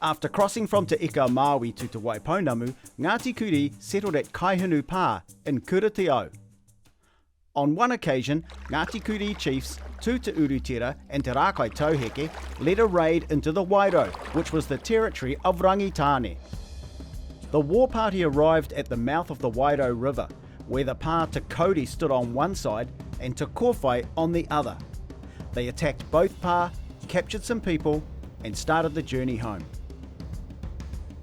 After crossing from Te Ika Maui to Te Waipounamu, Ngāti Kuri settled at Kaihunu Pā in Kuratio. On one occasion, Ngāti Kuri chiefs Tuta Urutira and Te Rakai Tauheke led a raid into the Wairau, which was the territory of Rangitane. The war party arrived at the mouth of the Wairau River, where the Pā Te Kauri stood on one side and Te Kōwhai on the other. They attacked both Pā, captured some people, and started the journey home.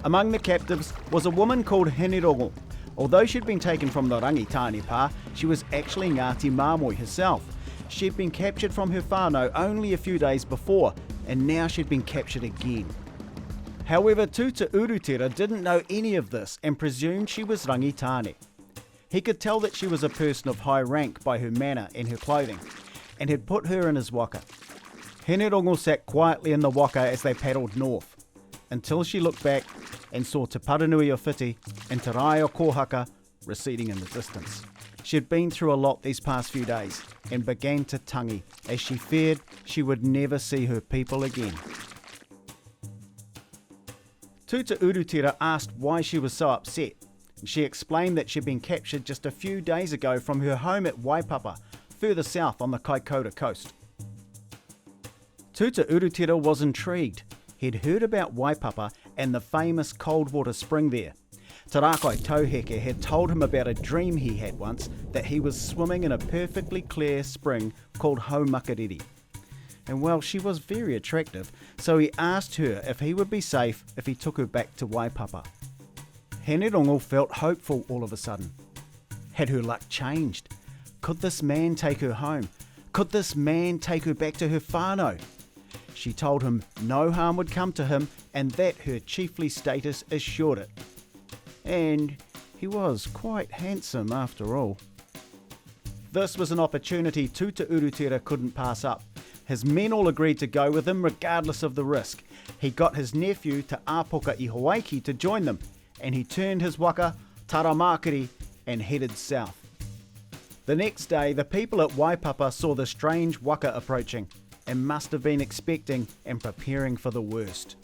Among the captives was a woman called Hinerongo. Although she'd been taken from the Rangitane Pā, she was actually Ngāti Māmoe herself. She'd been captured from her whānau only a few days before, and now she'd been captured again. However, Tuta Urutira didn't know any of this and presumed she was Rangitane. He could tell that she was a person of high rank by her manner and her clothing, and had put her in his waka. Hinerongo sat quietly in the waka as they paddled north, until she looked back and saw Te Paranui o Whiti and Te Rai o Kohaka receding in the distance. She had been through a lot these past few days and began to tangi as she feared she would never see her people again. Tuta Urutira asked why she was so upset. She explained that she'd been captured just a few days ago from her home at Waipapa, further south on the Kaikoura coast. Tuta Urutira was intrigued. He'd heard about Waipapa and the famous cold water spring there. Te Rakai Tauheke had told him about a dream he had once that he was swimming in a perfectly clear spring called Haumakariri. And well, she was very attractive, so he asked her if he would be safe if he took her back to Waipapa. Hinerongo felt hopeful all of a sudden. Had her luck changed? Could this man take her home? Could this man take her back to her whānau? She told him no harm would come to him and that her chiefly status assured it. And he was quite handsome after all. This was an opportunity Tuta Urutira couldn't pass up. His men all agreed to go with him regardless of the risk. He got his nephew Te Apoka i Hawaiki to join them, and he turned his waka, Taramakiri, and headed south. The next day, the people at Waipapa saw the strange waka approaching, and must have been expecting and preparing for the worst.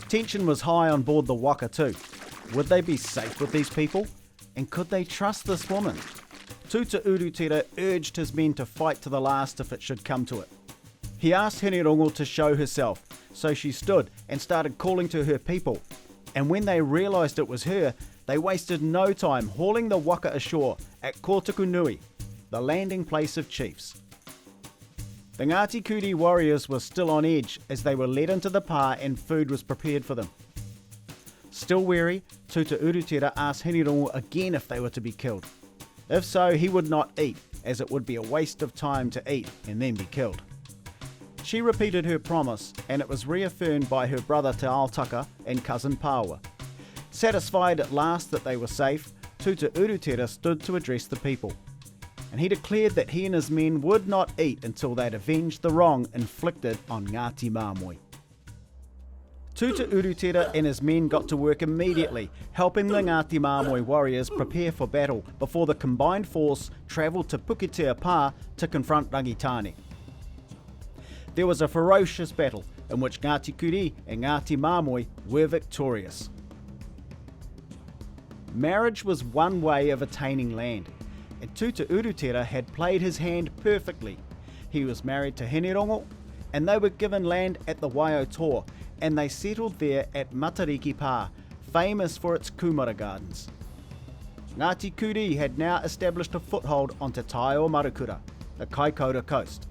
Tension was high on board the waka too. Would they be safe with these people? And could they trust this woman? Tuta Urutira urged his men to fight to the last if it should come to it. He asked Hinerongo to show herself, so she stood and started calling to her people. And when they realised it was her, they wasted no time hauling the waka ashore at Kotukunui, the landing place of chiefs. The Ngāti Kuri warriors were still on edge as they were led into the pā and food was prepared for them. Still wary, Tuta Urutira asked Hinerongo again if they were to be killed. If so, he would not eat, as it would be a waste of time to eat and then be killed. She repeated her promise, and it was reaffirmed by her brother Te Aotaka and cousin Pāua. Satisfied at last that they were safe, Tuta Urutira stood to address the people, and he declared that he and his men would not eat until they'd avenged the wrong inflicted on Ngāti Māmoe. Tuta Urutira and his men got to work immediately, helping the Ngāti Māmoe warriors prepare for battle before the combined force travelled to Puketea Pā to confront Rangitane. There was a ferocious battle in which Ngāti Kuri and Ngāti Māmoe were victorious. Marriage was one way of attaining land, and Tuta Urutira had played his hand perfectly. He was married to Hinerongo, and they were given land at the Waiotō, and they settled there at Matariki Pā, famous for its kumara gardens. Ngāti Kuri had now established a foothold on Te Tai o Marukura, the Kaikoura coast.